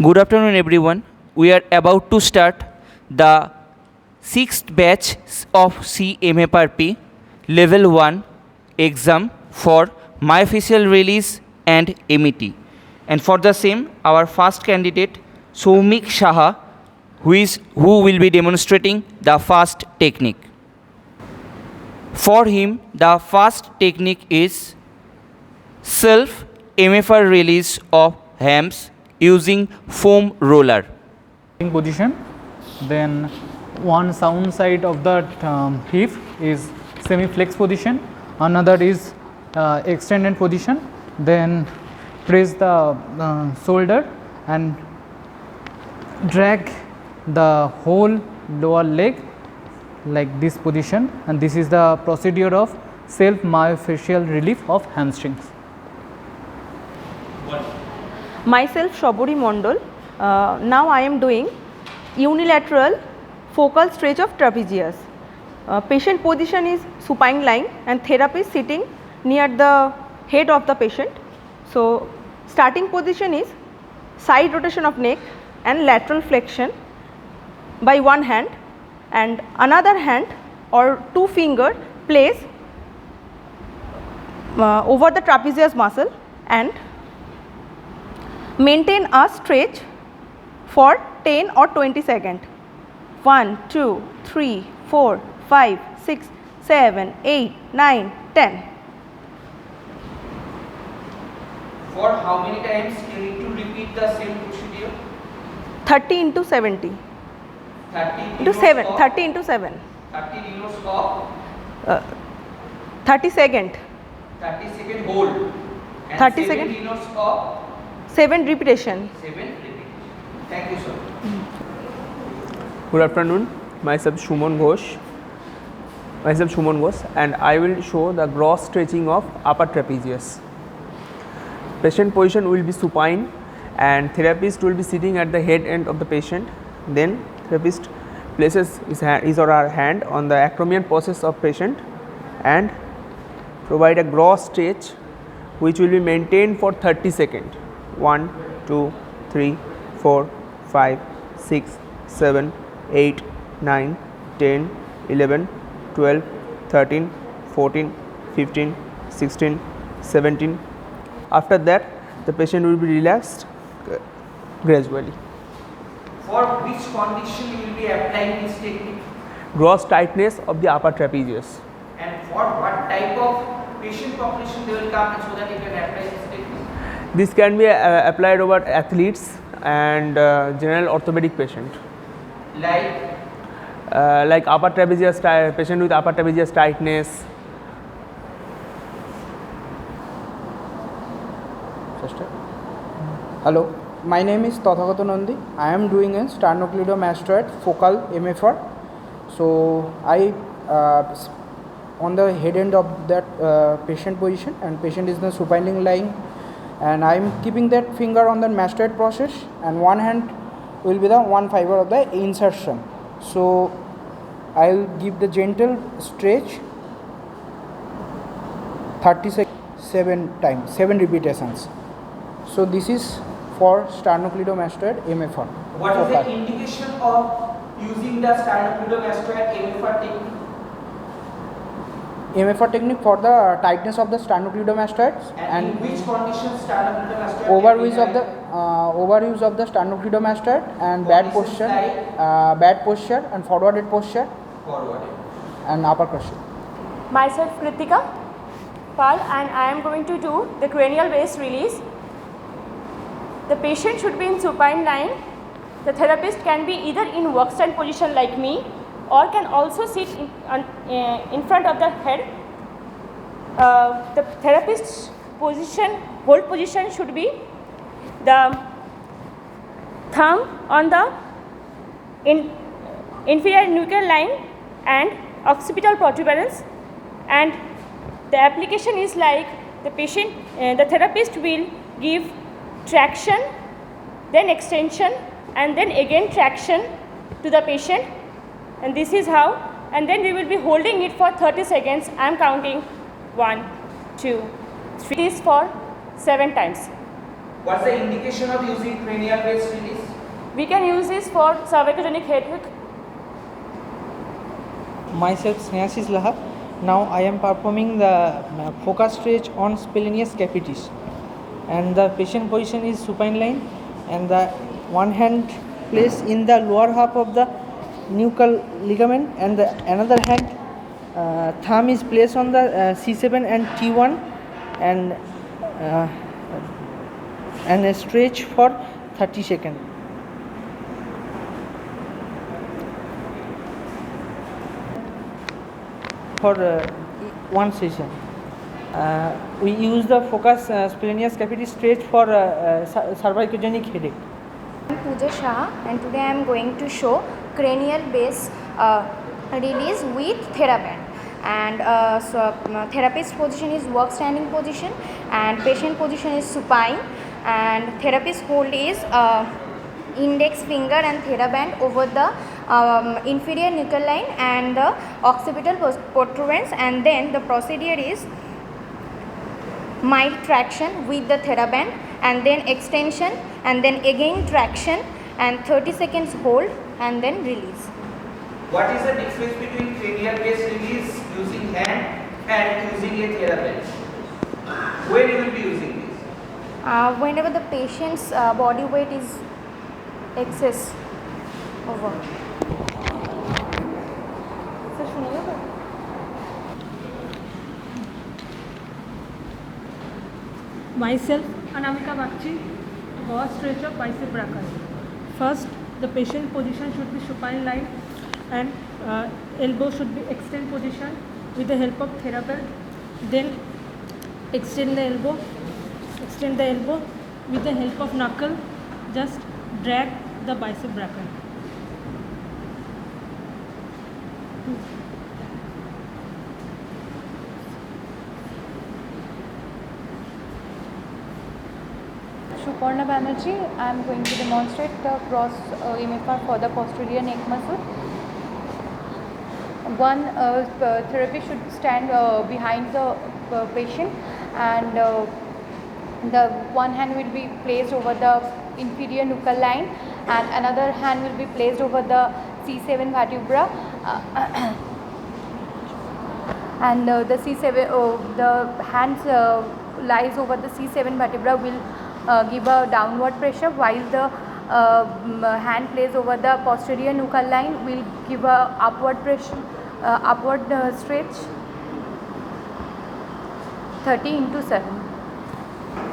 Good afternoon, everyone. We are about to start the sixth batch of Cmfrp Level 1 exam for myofascial release and MET. And for the same, our first candidate, Soumik Shaha, who will be demonstrating the first technique. For him, the first technique is self MFR release of hams using foam roller. Position, then one sound side of the hip is semi-flex position, another is extended position, then press the shoulder and drag the whole lower leg like this position, and this is the procedure of self myofascial relief of hamstrings. Myself Shabori Mondol. Now I am doing unilateral focal stretch of trapezius. Patient position is supine lying and therapist sitting near the head of the patient. So starting position is side rotation of neck and lateral flexion by one hand, and another hand or two finger place over the trapezius muscle and maintain a stretch for 10 or 20 seconds. 1, 2, 3, 4, 5, 6, 7, 8, 9, 10. For how many times you need to repeat the same procedure? 30 into 70. 30 into 7. 30 into 7. 30 euros of 30 second. 30 second hold. And 30 7 second. euros of 7 repetition. 7 repetition. Thank you, sir. Good afternoon, myself Shumon Ghosh, and I will show the gross stretching of upper trapezius. Patient position will be supine and therapist will be sitting at the head end of the patient. Then therapist places his or her hand on the acromion process of patient and provide a gross stretch which will be maintained for 30 seconds. 1, 2, 3, 4, 5, 6, 7, 8, 9, 10, 11, 12, 13, 14, 15, 16, 17. After that, the patient will be relaxed gradually. For which condition you will be applying this technique? Gross tightness of the upper trapezius. And for what type of patient population they will come so that you can apply this technique? This can be applied over athletes and general orthopedic patient. Like upper trapezius patient with upper trapezius tightness. Hello, my name is Tathagato Nandi. I am doing a sternocleidomastoid focal MFR. So I on the head end of that patient position, and patient is the supine lying, and I am keeping that finger on the mastoid process, and one hand will be the one fiber of the insertion. So I will give the gentle stretch 37 times, 7 repetitions. So this is for sternocleidomastoid MFR. What is the indication of using the sternocleidomastoid MFR technique? MFR technique for the tightness of the sternocleidomastoids, and in which conditions sternocleidomastoid? Overuse of the sternocleidomastoid and bad posture and forwarded posture. And upper crushing. Myself Kritika Pal, and I am going to do the cranial base release. The patient should be in supine lying. The therapist can be either in work stand position like me, or can also sit in front of the head. The therapist's hold position should be the thumb on the inferior nuchal line and occipital protuberance, and the application is like the therapist will give traction, then extension, and then again traction to the patient, and this is how, and then we will be holding it for 30 seconds. I am counting 1, 2, 3. This for 7 times. What's the indication of using cranial based release? We can use this for cervicogenic headache. Myself Snehasis Laha. Now I am performing the focus stretch on splenius capitis, and the patient position is supine lying, and the one hand placed in the lower half of the nuchal ligament, and the another hand thumb is placed on the C7 and T1, and a stretch for 30 seconds. For one session. We use the focus splenius capitis stretch for cervicogenic headache. I'm Pooja Shah, and today I am going to show cranial base release with TheraBand. And therapist position is work standing position, and patient position is supine, and therapist hold is index finger and TheraBand over the inferior nuchal line and the occipital protuberance, and then the procedure is mild traction with the TheraBand, and then extension, and then again traction, and 30 seconds hold, and then release. What is the difference between cranial based release using hand and using a TheraBand? When you will be using this? Whenever the patient's body weight is excess over. Sir, सुनिएगा? Myself, Anamika Bakchi, gauze stretch of bicep brachial. First, the patient position should be supine lying, and elbow should be extend position with the help of TheraBand. Then extend the elbow with the help of knuckle. Just drag the bicep brachial. Suparna Banerjee, I am going to demonstrate the cross MFR for the posterior neck muscle. One therapist should stand behind the patient, and the one hand will be placed over the inferior nuchal line, and another hand will be placed over the C7 vertebra, and the C7 the hands lies over the C7 vertebra will give a downward pressure, while the hand placed over the posterior nuchal line will give a upward pressure, upward stretch. 30 into 7.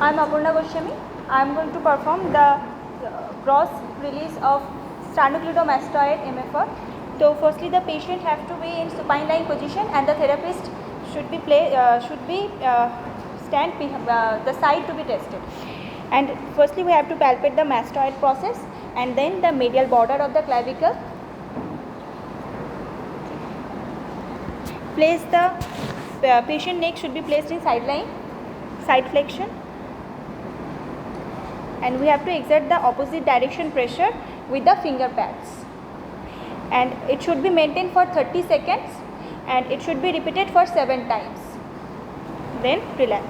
I am Apurna Goswami. I am going to perform the cross release of sternocleidomastoid MFR. So firstly, the patient have to be in supine lying position, and the therapist should be stand the side to be tested. And firstly, we have to palpate the mastoid process, and then the medial border of the clavicle. Place the patient neck should be placed in side flexion, and we have to exert the opposite direction pressure with the finger pads, and it should be maintained for 30 seconds, and it should be repeated for 7 times. Then relax.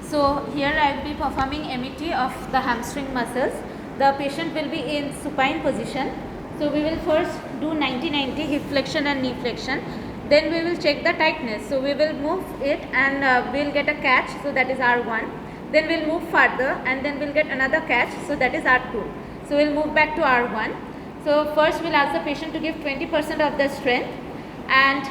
So here I will be performing MET of the hamstring muscles. The patient will be in supine position. So we will first do 90-90 hip flexion and knee flexion. Then we will check the tightness. So we will move it, and we will get a catch, so that is R1. Then we will move further, and then we will get another catch, so that is R2. So we will move back to R1. So first we will ask the patient to give 20% of the strength, and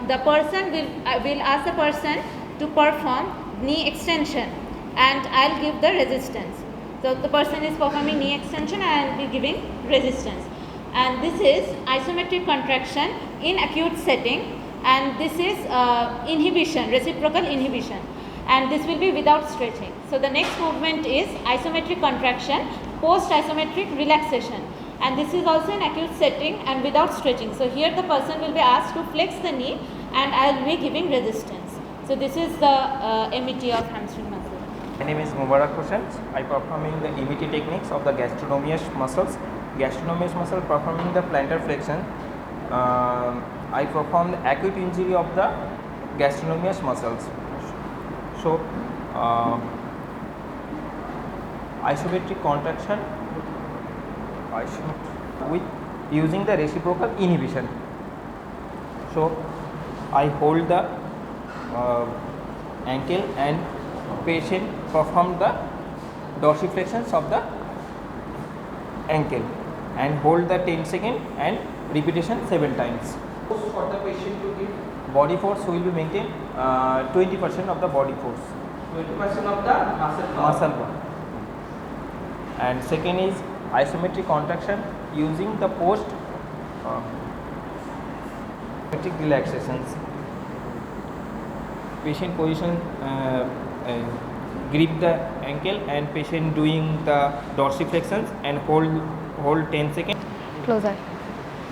the person will ask the person to perform knee extension, and I will give the resistance. So the person is performing knee extension, I will be giving resistance, and this is isometric contraction in acute setting, and this is inhibition, reciprocal inhibition, and this will be without stretching. So the next movement is isometric contraction post isometric relaxation, and this is also in acute setting and without stretching. So here the person will be asked to flex the knee, and I will be giving resistance. So this is the MET of hamstring muscle. My name is Mubarak Hussain. I performing the MET techniques of the gastrocnemius muscles. Gastrocnemius muscle performing the plantar flexion. I perform the acute injury of the gastrocnemius muscles. So isometric contraction with using the reciprocal inhibition. So I hold the ankle and patient perform the dorsiflexsions of the ankle and hold the 10 second and repetition 7 times. For the patient to give body force will be maintained 20% of the body force. 20% of the muscle Muscle. And second is isometric contraction using the post isometric relaxations. Patient position grip the ankle and patient doing the dorsiflexsions and hold 10 seconds. Closer.